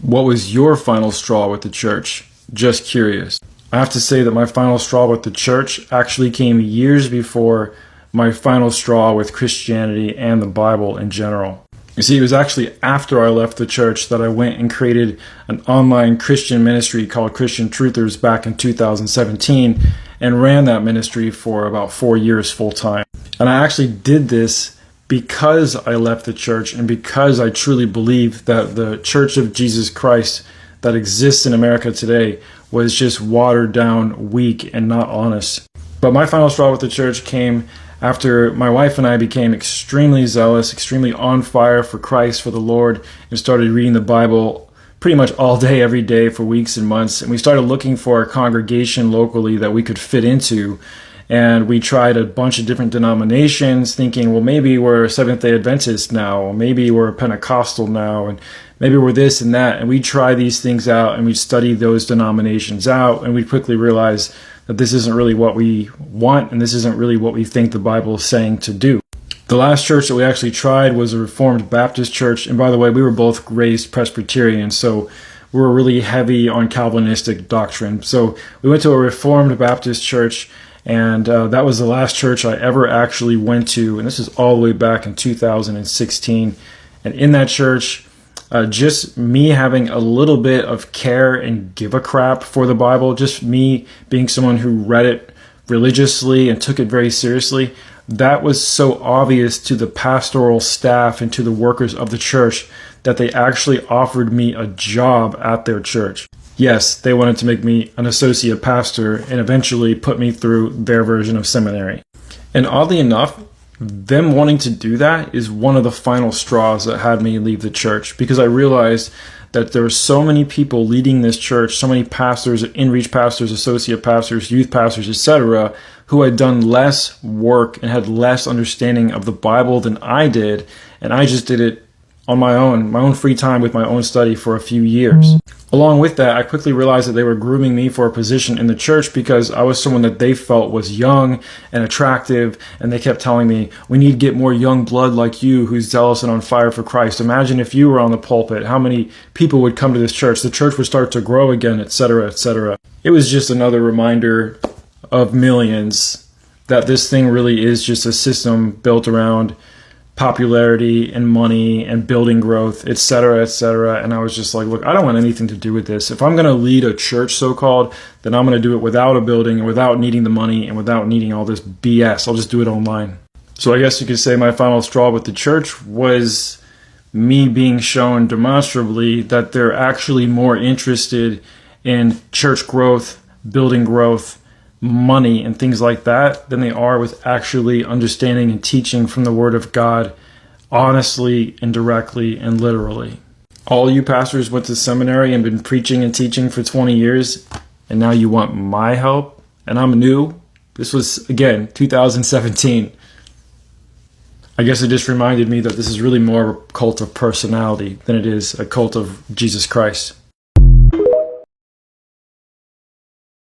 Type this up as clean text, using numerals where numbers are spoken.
What was your final straw with the church? Just curious. I have to say that my final straw with the church actually came years before my final straw with Christianity and the Bible in general. You see, it was actually after I left the church that I went and created an online Christian ministry called Christian Truthers back in 2017 and ran that ministry for about 4 years full time. And I actually did this because I left the church and because I truly believe that the Church of Jesus Christ that exists in America today was just watered down, weak, and not honest. But my final straw with the church came after my wife and I became extremely zealous, extremely on fire for Christ, for the Lord, and started reading the Bible pretty much all day, every day for weeks and months. And we started looking for a congregation locally that we could fit into. And we tried a bunch of different denominations, thinking, well, maybe we're Seventh-day Adventist now, or maybe we're Pentecostal now, and maybe we're this and that. And we try these things out, and we study those denominations out, and we quickly realize that this isn't really what we want, and this isn't really what we think the Bible is saying to do. The last church that we actually tried was a Reformed Baptist church. And by the way, we were both raised Presbyterian, so we were really heavy on Calvinistic doctrine. So we went to a Reformed Baptist church, and that was the last church I ever actually went to. And this is all the way back in 2016. And in that church, just me having a little bit of care and give a crap for the Bible, just me being someone who read it religiously and took it very seriously, that was so obvious to the pastoral staff and to the workers of the church that they actually offered me a job at their church. Yes, they wanted to make me an associate pastor and eventually put me through their version of seminary. And oddly enough, them wanting to do that is one of the final straws that had me leave the church, because I realized that there were so many people leading this church, so many pastors, in-reach pastors, associate pastors, youth pastors, etc., who had done less work and had less understanding of the Bible than I did, and I just did it on my own free time with my own study for a few years. Along with that, I quickly realized that they were grooming me for a position in the church because I was someone that they felt was young and attractive, and they kept telling me, we need to get more young blood like you who's zealous and on fire for Christ. Imagine if you were on the pulpit, how many people would come to this church? The church would start to grow again, etc., etc. It was just another reminder of millions that this thing really is just a system built around popularity and money and building growth, etc., etc. And I was just like, look, I don't want anything to do with this. If I'm going to lead a church, so-called, then I'm going to do it without a building and without needing the money and without needing all this BS. I'll just do it online. So I guess you could say my final straw with the church was me being shown demonstrably that they're actually more interested in church growth, building growth, money and things like that than they are with actually understanding and teaching from the Word of God honestly and directly and literally. All you pastors went to seminary and been preaching and teaching for 20 years, and now you want my help, and I'm new. This was, again, 2017. I guess it just reminded me that this is really more a cult of personality than it is a cult of Jesus Christ.